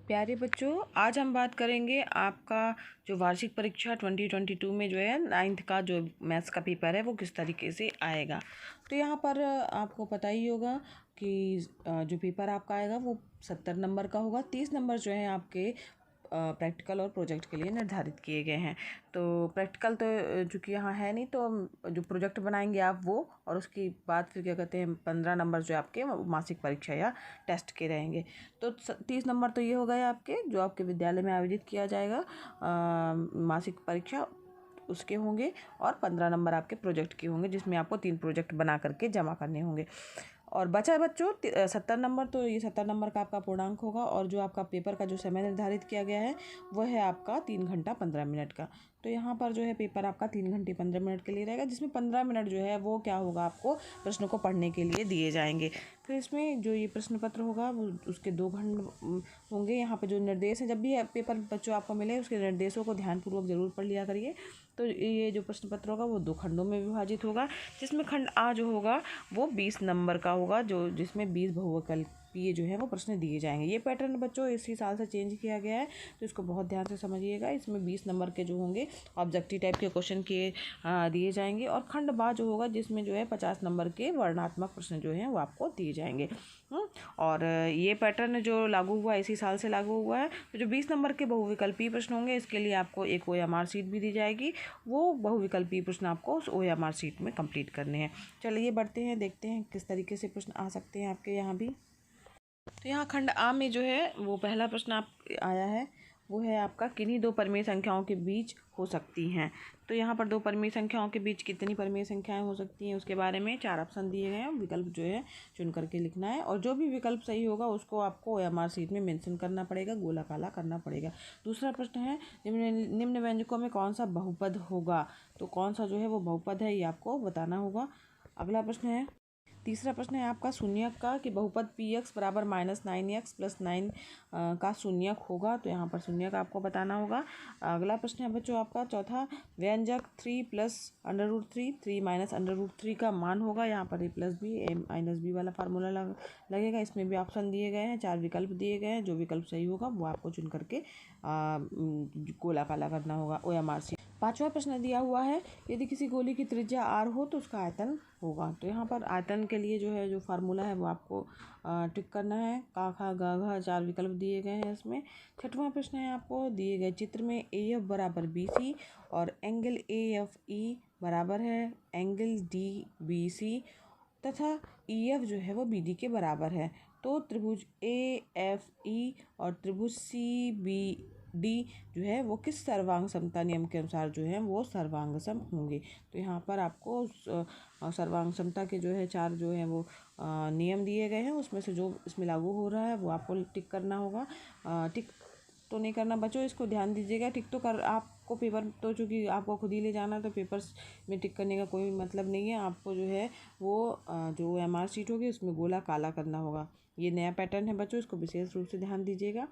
प्यारे बच्चों, आज हम बात करेंगे आपका जो वार्षिक परीक्षा 2022 में जो है 9th का जो मैथ्स का पेपर है वो किस तरीके से आएगा। तो यहाँ पर आपको पता ही होगा कि जो पेपर आपका आएगा वो 70 नंबर का होगा। 30 नंबर जो है आपके प्रैक्टिकल और प्रोजेक्ट के लिए निर्धारित किए गए हैं। तो प्रैक्टिकल तो चूँकि यहाँ है नहीं, तो हम जो प्रोजेक्ट बनाएंगे आप वो, और उसके बाद फिर क्या कहते हैं 15 नंबर जो आपके मासिक परीक्षा या टेस्ट के रहेंगे। तो 30 नंबर तो ये हो गए आपके जो आपके विद्यालय में आयोजित किया जाएगा मासिक परीक्षा, उसके होंगे। और 15 नंबर आपके प्रोजेक्ट के होंगे, जिसमें आपको 3 प्रोजेक्ट बना करके जमा करने होंगे। और बचा बच्चों 70 नंबर, तो ये 70 नंबर का आपका पूर्णांक होगा। और जो आपका पेपर का जो समय निर्धारित किया गया है वह है आपका 3 घंटा 15 मिनट का। तो यहाँ पर जो है पेपर आपका 3 घंटे 15 मिनट के लिए रहेगा, जिसमें 15 मिनट जो है वो क्या होगा, आपको प्रश्नों को पढ़ने के लिए दिए जाएंगे। फिर इसमें जो ये प्रश्न पत्र होगा वो उसके 2 खंड होंगे। यहाँ पे जो निर्देश है, जब भी पेपर बच्चों आपको मिले उसके निर्देशों को ध्यानपूर्वक जरूर पढ़ लिया करिए। तो ये जो प्रश्न पत्र होगा वो 2 खंडों में विभाजित होगा, जिसमें खंड आ जो होगा वो 20 नंबर का होगा, जिसमें 20 बहुविकल्पीय जो है वो प्रश्न दिए जाएंगे। ये पैटर्न बच्चों इसी साल से चेंज किया गया है, तो इसको बहुत ध्यान से समझिएगा। इसमें 20 नंबर के जो होंगे ऑब्जेक्टिव टाइप के क्वेश्चन दिए जाएंगे। और खंड बा जो होगा जिसमें जो है 50 नंबर के वर्णनात्मक प्रश्न जो हैं वो आपको दिए जाएंगे। और ये पैटर्न जो लागू हुआ इसी साल से लागू हुआ है। तो जो 20 नंबर के बहुविकल्पीय प्रश्न होंगे इसके लिए आपको एक OMR शीट भी दी जाएगी। वो बहुविकल्पीय प्रश्न आपको उस OMR शीट में कंप्लीट करने हैं। चलिए बढ़ते हैं, देखते हैं किस तरीके से प्रश्न आ सकते हैं आपके यहाँ भी। तो यहाँ खंड आ में जो है वो पहला प्रश्न आप आया है, वो है आपका किन्हीं 2 परिमेय संख्याओं के बीच हो सकती हैं। तो यहाँ पर 2 परिमेय संख्याओं के बीच कितनी परिमेय संख्याएं हो सकती हैं उसके बारे में 4 ऑप्शन दिए गए हैं। विकल्प जो है चुन करके लिखना है, और जो भी विकल्प सही होगा उसको आपको OMR शीट में मेंशन करना पड़ेगा, गोला काला करना पड़ेगा। दूसरा प्रश्न है निम्न व्यंजकों में कौन सा बहुपद होगा। तो कौन सा जो है वो बहुपद है ये आपको बताना होगा। अगला प्रश्न है, तीसरा प्रश्न है आपका शून्यक का कि बहुपद px बराबर -9x + 9 का शून्यक होगा। तो यहाँ पर शून्यक आपको बताना होगा। अगला प्रश्न है बच्चों आपका चौथा, व्यंजक 3 + √3 3 - √3 का मान होगा। यहाँ पर a + b a - b वाला फार्मूला लगेगा। इसमें भी ऑप्शन दिए गए हैं, 4 विकल्प दिए गए हैं। जो विकल्प सही होगा वो आपको चुन करके गोला काला करना होगा OMR शीट। पांचवा प्रश्न दिया हुआ है, यदि किसी गोली की त्रिज्या r हो तो उसका आयतन होगा। तो यहाँ पर आयतन के लिए जो है जो फार्मूला है वो आपको टिक करना है। का खा गा घा 4 विकल्प दिए गए हैं इसमें। छठवां प्रश्न है, आपको दिए गए चित्र में AF बराबर BC और एंगल AFE बराबर है एंगल DBC तथा EF जो है वो BD के बराबर है। तो त्रिभुज AFE और त्रिभुज CBD जो है वो किस सर्वांग समता नियम के अनुसार जो है वो सर्वांग सम होंगे। तो यहाँ पर आपको सर्वांग समता के जो है 4 जो है वो नियम दिए गए हैं, उसमें से जो इसमें लागू हो रहा है वो आपको टिक करना होगा। टिक तो नहीं करना बच्चों, इसको ध्यान दीजिएगा। टिक तो कर आपको पेपर तो चूँकि आपको खुद ही ले जाना है, तो पेपर्स में टिक करने का कोई मतलब नहीं है। आपको जो है वो जो OMR शीट होगी उसमें गोला काला करना होगा। ये नया पैटर्न है बच्चों, इसको विशेष रूप से ध्यान दीजिएगा।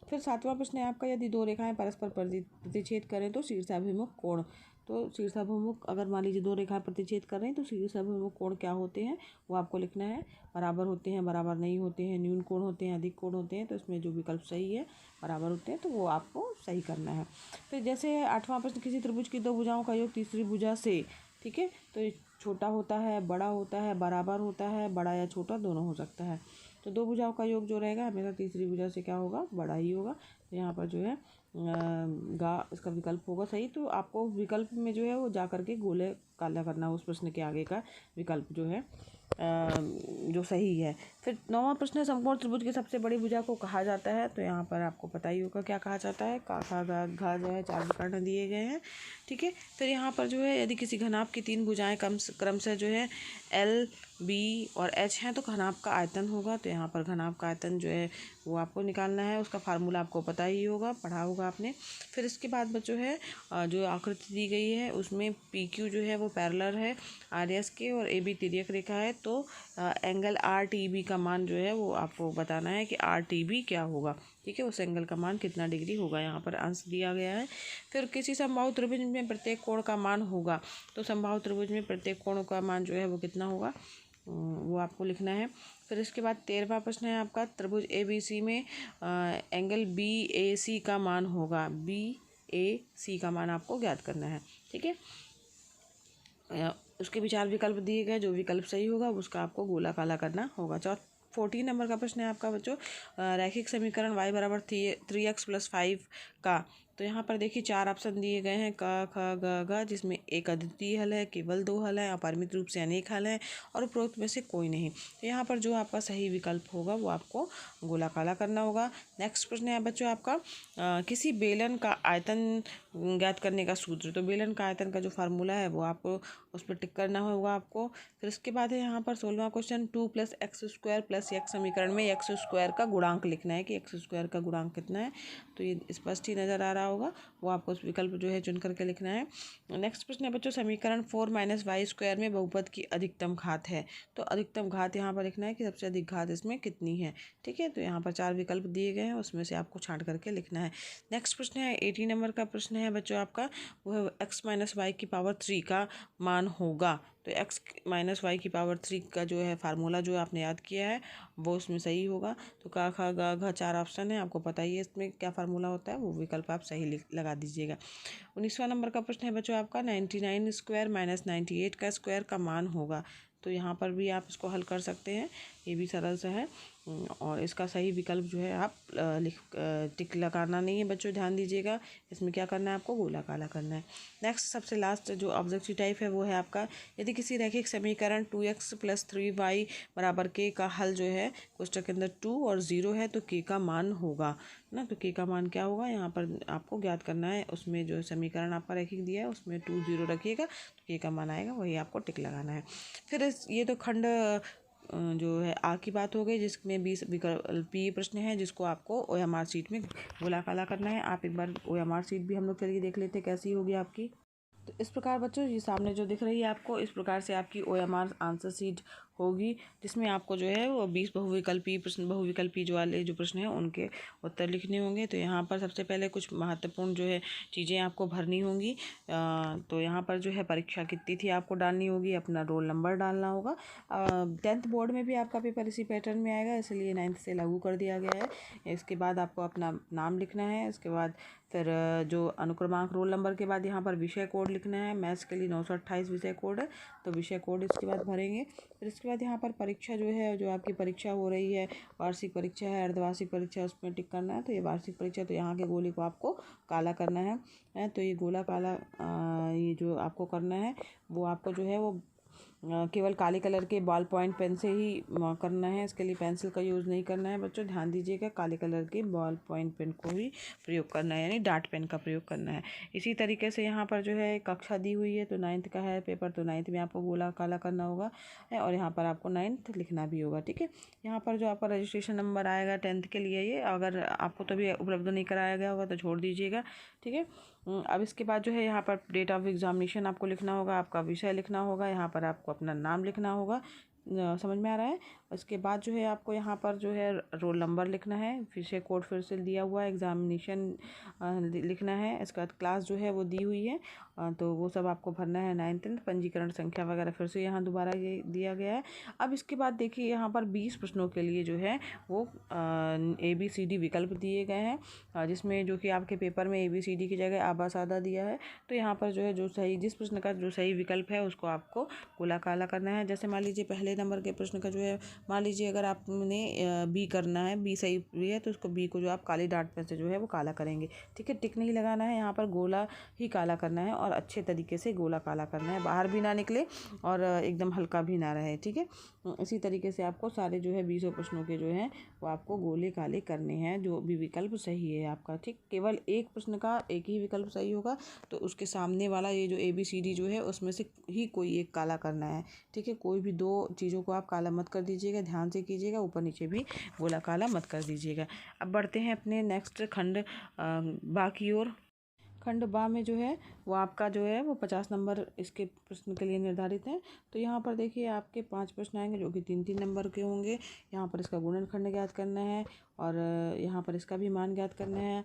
फिर 7वां प्रश्न है आपका, यदि 2 रेखाएं परस्पर प्रतिच्छेद करें तो शीर्षाभिमुख कोण। तो शीर्षाभिमुख अगर मान लीजिए 2 रेखाएं प्रतिच्छेद कर रहे हैं तो शीर्षाभिमुख कोण क्या होते हैं वो आपको लिखना है। बराबर होते हैं, बराबर नहीं होते हैं, न्यून कोण होते हैं, अधिक कोण होते हैं। तो इसमें जो विकल्प सही है बराबर होते हैं तो वो आपको सही करना है। फिर जैसे 8वां प्रश्न, किसी त्रिभुज की 2 भुजाओं का योग तीसरी भुजा से, ठीक है, तो ये छोटा होता है, बड़ा होता है, बराबर होता है, बड़ा या छोटा दोनों हो सकता है। तो 2 भुजाओं का योग जो रहेगा हमेशा तीसरी भुजा से क्या होगा, बड़ा ही होगा। तो यहाँ पर जो है इसका विकल्प होगा सही। तो आपको विकल्प में जो है वो जा करके गोले काला करना उस प्रश्न के आगे का विकल्प जो है जो सही है। फिर 9वां प्रश्न है, समकोण त्रिभुज की सबसे बड़ी भुजा को कहा जाता है। तो यहाँ पर आपको पता ही होगा क्या कहा जाता है। का खा गा घा जो है 4 विकर्ण दिए गए हैं, ठीक है। फिर यहाँ पर जो है यदि किसी घनाभ की 3 भुजाएं क्रमशः जो है L, B और H हैं तो घनाभ का आयतन होगा। तो यहाँ पर घनाभ का आयतन जो है वो आपको निकालना है, उसका फार्मूला आपको पता ही होगा, पढ़ा होगा आपने। फिर इसके बाद बच्चों है जो आकृति दी गई है उसमें PQ जो है वो पैरेलल है RS के और AB तिर्यक रेखा है। तो एंगल RTB का मान जो है वो आपको बताना है कि RTB क्या होगा, ठीक है, उस एंगल का मान कितना डिग्री होगा। यहाँ पर अंश दिया गया है। फिर किसी समबाहु त्रिभुज में प्रत्येक कोण का मान होगा। तो समबाहु त्रिभुज में प्रत्येक कोण का मान जो है वो कितना होगा वो आपको लिखना है। फिर इसके बाद 13वां प्रश्न है आपका, त्रिभुज ABC में एंगल BAC का मान होगा। BAC का मान आपको ज्ञात करना है, ठीक है। उसके भी 4 विकल्प दिए गए, जो विकल्प सही होगा उसका आपको गोला काला करना होगा। 14 नंबर का प्रश्न है आपका बच्चों, रैखिक समीकरण y बराबर 3x + 5 का। तो यहाँ पर देखिए 4 ऑप्शन दिए गए हैं, क ख ग घ, जिसमें एक अद्वितीय हल है, केवल 2 हल है, अपरिमित रूप से अनेक हल है और उपरोक्त में से कोई नहीं। तो यहाँ पर जो आपका सही विकल्प होगा वो आपको गोला काला करना होगा। नेक्स्ट प्रश्न है बच्चों आपका, किसी बेलन का आयतन ज्ञात करने का सूत्र। तो बेलन का आयतन का जो फार्मूला है वो आपको उस पर टिक करना होगा आपको। फिर उसके बाद है यहाँ पर 16वां क्वेश्चन, 2 + x² + x समीकरण में x² का गुणांक लिखना है कि x² का गुणांक कितना है। तो ये स्पष्ट ही नज़र आ रहा होगा, वो आपको उस विकल्प जो है चुन करके लिखना है। नेक्स्ट प्रश्न है बच्चों, समीकरण 4 - y² में बहुपद की अधिकतम घात है। तो अधिकतम घात यहाँ पर लिखना है कि सबसे अधिक घात इसमें कितनी है, ठीक है। तो यहाँ पर 4 विकल्प दिए गए हैं, उसमें से आपको छांट करके लिखना है। नेक्स्ट प्रश्न है 18 नंबर का प्रश्न है बच्चों आपका, वह x - y³ का मान होगा। तो x - y³ का जो है फार्मूला जो आपने याद किया है वो उसमें सही होगा। तो क ख ग घ 4 ऑप्शन है, आपको पता ही है इसमें क्या फार्मूला होता है, वो विकल्प आप सही लगा दीजिएगा। 19वां नंबर का प्रश्न है बच्चों आपका, 99² - 98 का स्क्वायर का मान होगा। तो यहाँ पर भी आप इसको हल कर सकते हैं, ये भी सरल सा है। और इसका सही विकल्प जो है आप टिक लगाना नहीं है बच्चों, ध्यान दीजिएगा। इसमें क्या करना है, आपको गोला काला करना है। नेक्स्ट सबसे लास्ट जो ऑब्जेक्टिव टाइप है वो है आपका, यदि किसी रैखिक समीकरण 2x + 3y = k का हल जो है कोष्ठक के अंदर 2 और 0 है तो k का मान होगा ना। तो k का मान क्या होगा यहाँ पर आपको ज्ञात करना है। उसमें जो समीकरण आपका रैखिक दिया है उसमें 2 0 रखिएगा तो k का मान आएगा, वही आपको टिक लगाना है। फिर ये तो खंड जो है आ की बात हो गई, जिसमें 20 विकल्पीय प्रश्न है जिसको आपको OMR शीट में गोला काला करना है। आप एक बार OMR शीट भी हम लोग चलिए देख लेते कैसी होगी आपकी। तो इस प्रकार बच्चों ये सामने जो दिख रही है आपको, इस प्रकार से आपकी OMR आंसर शीट होगी, जिसमें आपको जो है वो 20 बहुविकल्पी जो वाले जो प्रश्न हैं उनके उत्तर लिखने होंगे। तो यहाँ पर सबसे पहले कुछ महत्वपूर्ण जो है चीज़ें आपको भरनी होंगी। तो यहाँ पर जो है परीक्षा की तिथि आपको डालनी होगी, अपना रोल नंबर डालना होगा। 10th बोर्ड में भी आपका पेपर इसी पैटर्न में आएगा, इसलिए 9th से लागू कर दिया गया है। इसके बाद आपको अपना नाम लिखना है, इसके बाद फिर जो अनुक्रमांक रोल नंबर के बाद यहाँ पर विषय कोड लिखना है। मैथ्स के लिए 928 विषय कोड है, तो विषय कोड इसके बाद भरेंगे। फिर इसके बाद यहाँ पर परीक्षा जो है, जो आपकी परीक्षा हो रही है, वार्षिक परीक्षा है, अर्धवार्षिक परीक्षा, उसमें टिक करना है। तो ये वार्षिक परीक्षा, तो यहाँ के गोले को आपको काला करना है। तो ये गोला काला ये जो आपको करना है वो आपको जो है वो केवल काले कलर के बॉल पॉइंट पेन से ही करना है। इसके लिए पेंसिल का यूज़ नहीं करना है बच्चों, ध्यान दीजिएगा। काले कलर के बॉल पॉइंट पेन को ही प्रयोग करना है, यानी डार्ट पेन का प्रयोग करना है। इसी तरीके से यहाँ पर जो है कक्षा दी हुई है, तो 9th का है पेपर, तो 9th में आपको गोला काला करना होगा और यहाँ पर आपको 9th लिखना भी होगा, ठीक है। यहाँ पर जो आपका रजिस्ट्रेशन नंबर आएगा 10th के लिए, ये अगर आपको तो भी उपलब्ध नहीं कराया गया होगा तो छोड़ दीजिएगा, ठीक है। अब इसके बाद जो है यहाँ पर डेट ऑफ एग्जामिनेशन आपको लिखना होगा, आपका विषय लिखना होगा, यहाँ पर आपको अपना नाम लिखना होगा। समझ में आ रहा है। उसके बाद जो है आपको यहाँ पर जो है रोल नंबर लिखना है, विषय कोड फिर से दिया हुआ है, एग्जामिनेशन लिखना है। इसके बाद क्लास जो है वो दी हुई है, तो वो सब आपको भरना है। 9th पंजीकरण संख्या वगैरह फिर से यहाँ दोबारा ये दिया गया है। अब इसके बाद देखिए यहाँ पर 20 प्रश्नों के लिए जो है वो ABCD विकल्प दिए गए हैं, जिसमें जो कि आपके पेपर में ABCD की जगह आबा सादा दिया है। तो यहाँ पर जो है जो सही जिस प्रश्न का जो सही विकल्प है उसको आपको गोला काला करना है। जैसे मान लीजिए पहले नंबर के प्रश्न का जो है, मान लीजिए अगर आपने B करना है, B सही भी है, तो उसको B को जो आप काली डाट पेन से जो है वो काला करेंगे, ठीक है। टिक नहीं लगाना है, यहाँ पर गोला ही काला करना है और अच्छे तरीके से गोला काला करना है, बाहर भी ना निकले और एकदम हल्का भी ना रहे, ठीक है। इसी तरीके से आपको सारे जो है 20 प्रश्नों के जो हैं वो आपको गोले काले करने हैं, जो भी विकल्प सही है आपका, ठीक। केवल एक प्रश्न का एक ही विकल्प सही होगा, तो उसके सामने वाला ये जो ABCD जो है उसमें से ही कोई एक काला करना है, ठीक है। कोई भी 2 चीज़ों को आप काला मत कर दीजिएगा, ध्यान से कीजिएगा, ऊपर नीचे भी गोला काला मत कर दीजिएगा। अब बढ़ते हैं अपने नेक्स्ट खंड बाकी और खंड बा में जो है वो आपका जो है वो 50 नंबर इसके प्रश्न के लिए निर्धारित हैं। तो यहाँ पर देखिए आपके 5 प्रश्न आएंगे जो कि 3-3 नंबर के होंगे। यहाँ पर इसका गुणनखंड ज्ञात करना है और यहाँ पर इसका भी मान ज्ञात करना है।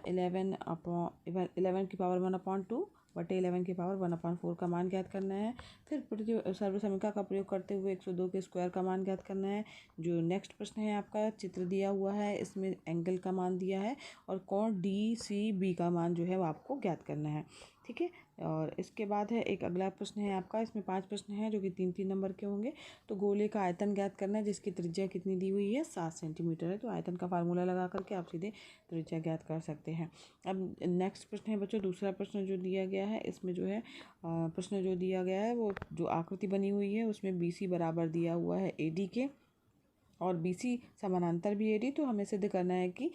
11 की पावर 1/2 बटे 11 की पावर 1/4 का मान ज्ञात करना है। फिर सर्वसमीका का प्रयोग करते हुए 102 के स्क्वायर का मान ज्ञात करना है। जो नेक्स्ट प्रश्न है आपका चित्र दिया हुआ है, इसमें एंगल का मान दिया है और कोण DCB का मान जो है वो आपको ज्ञात करना है। ठीक है, और इसके बाद है एक अगला प्रश्न है आपका, इसमें 5 प्रश्न हैं जो कि 3-3 नंबर के होंगे। तो गोले का आयतन ज्ञात करना है जिसकी त्रिज्या कितनी दी हुई है, 7 सेंटीमीटर है। तो आयतन का फार्मूला लगा करके आप सीधे त्रिज्या ज्ञात कर सकते हैं। अब नेक्स्ट प्रश्न है बच्चों, दूसरा प्रश्न जो दिया गया है, इसमें जो है प्रश्न जो दिया गया है वो जो आकृति बनी हुई है उसमें BC बराबर दिया हुआ है AD के और BC समानांतर भी AD। तो हमें सिद्ध करना है कि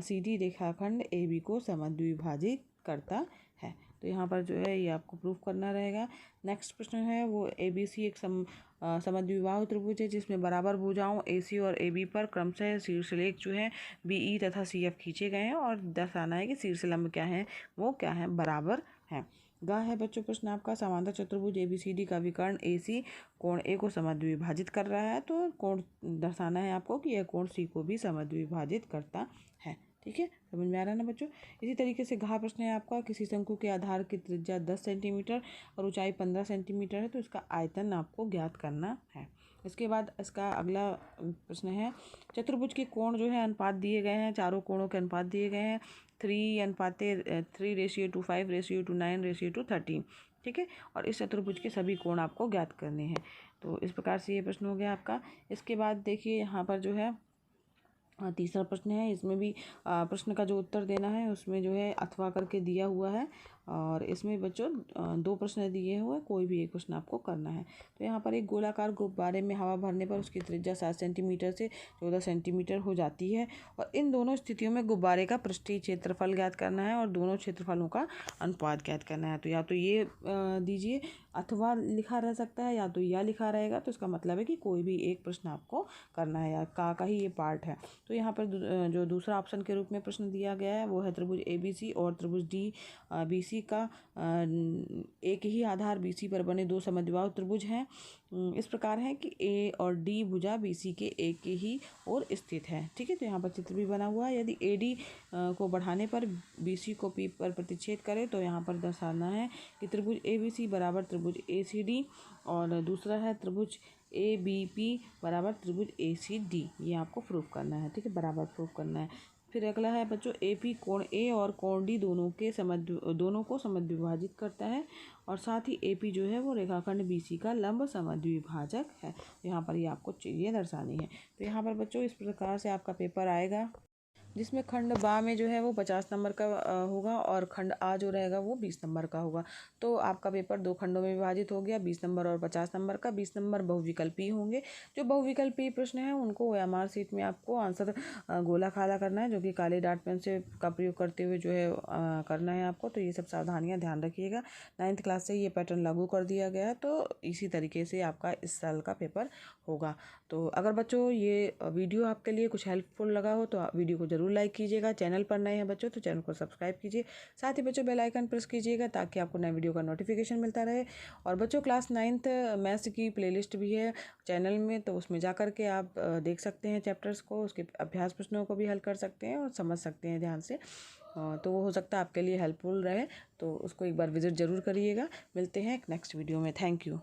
CD रेखाखंड AB को समद्विभाजित करता है। तो यहाँ पर जो है ये आपको प्रूफ करना रहेगा। नेक्स्ट प्रश्न है वो ABC एक समद्विबाहु त्रिभुज है जिसमें बराबर भुजाओं AC और AB पर क्रमशः शीर्षलेख जो है BE तथा CF खींचे गए हैं और दर्शाना है कि शीर्षलंब क्या है, वो क्या है, बराबर है। ग है बच्चों प्रश्न आपका, समांतर चतुर्भुज ABCD का विकर्ण AC कोण A को समद्विभाजित कर रहा है। तो कोण दर्शाना है आपको कि यह कोण C को भी समद्विभाजित करता है। ठीक है, समझ में आ रहा है ना बच्चों। इसी तरीके से घ प्रश्न है आपका, किसी शंकु के आधार की त्रिज्या 10 सेंटीमीटर और ऊंचाई 15 सेंटीमीटर है। तो इसका आयतन आपको ज्ञात करना है। इसके बाद इसका अगला प्रश्न है, चतुर्भुज के कोण जो है अनुपात दिए गए हैं, चारों कोणों के अनुपात दिए गए हैं 3:3:9:13। ठीक है, और इस चतुर्भुज के सभी कोण आपको ज्ञात करने हैं। तो इस प्रकार से ये प्रश्न हो गया आपका। इसके बाद देखिए यहाँ पर जो है तीसरा प्रश्न है, इसमें भी प्रश्न का जो उत्तर देना है उसमें जो है अथवा करके दिया हुआ है और इसमें बच्चों 2 प्रश्न दिए हुए, कोई भी एक प्रश्न आपको करना है। तो यहाँ पर एक गोलाकार गुब्बारे में हवा भरने पर उसकी त्रिज्या 7 सेंटीमीटर से 14 सेंटीमीटर हो जाती है और इन दोनों स्थितियों में गुब्बारे का पृष्ठीय क्षेत्रफल ज्ञात करना है और दोनों क्षेत्रफलों का अनुपात ज्ञात करना है। तो या तो ये दीजिए अथवा लिखा रह सकता है या तो या लिखा रहेगा। तो इसका मतलब है कि कोई भी एक प्रश्न आपको करना है या का ही ये पार्ट है। तो यहाँ पर जो दूसरा ऑप्शन के रूप में प्रश्न दिया गया है वो है त्रिभुज ABC और त्रिभुज DBC का एक ही आधार BC पर बने 2 समद्विबाहु त्रिभुज हैं। इस प्रकार है कि A और D भुजा BC के एक ही ओर स्थित है। ठीक है, तो यहाँ पर चित्र भी बना हुआ है। यदि AD को बढ़ाने पर BC को P पर प्रतिच्छेद करे तो यहाँ पर दर्शाना है कि त्रिभुज ABC बराबर त्रिभुज ACD और दूसरा है त्रिभुज ABP बराबर त्रिभुज ACD। ये आपको प्रूफ करना है। ठीक है, बराबर प्रूफ करना है। फिर अगला है बच्चों AP कोण A और कोण D दोनों को समद्विभाजित करता है और साथ ही AP जो है वो रेखाखंड BC का लंब समद्विभाजक है। यहाँ पर ये आपको चीज़ें दर्शानी है। तो यहाँ पर बच्चों इस प्रकार से आपका पेपर आएगा जिसमें खंड बा में जो है वो 50 नंबर का होगा और खंड आ जो रहेगा वो 20 नंबर का होगा। तो आपका पेपर 2 खंडों में विभाजित हो गया, 20 नंबर और 50 नंबर का। 20 नंबर बहुविकल्पी होंगे। जो बहुविकल्पी प्रश्न है उनको OMR शीट में आपको आंसर गोला खाला करना है जो कि काले डार्ट पेन से का प्रयोग करते हुए जो है करना है आपको। तो ये सब सावधानियाँ ध्यान रखिएगा। 9th क्लास से ये पैटर्न लागू कर दिया गया है। तो इसी तरीके से आपका इस साल का पेपर होगा। तो अगर बच्चों ये वीडियो आपके लिए कुछ हेल्पफुल लगा हो तो वीडियो को ज़रूर लाइक कीजिएगा। चैनल पर नए हैं बच्चों तो चैनल को सब्सक्राइब कीजिए। साथ ही बच्चों बेल आइकन प्रेस कीजिएगा ताकि आपको नए वीडियो का नोटिफिकेशन मिलता रहे। और बच्चों क्लास 9th मैथ्स की प्लेलिस्ट भी है चैनल में, तो उसमें जा कर के आप देख सकते हैं चैप्टर्स को, उसके अभ्यास प्रश्नों को भी हल कर सकते हैं और समझ सकते हैं ध्यान से। तो वो हो सकता है आपके लिए हेल्पफुल रहे। तो उसको एक बार विजिट ज़रूर करिएगा। मिलते हैं एक नेक्स्ट वीडियो में। Thank you.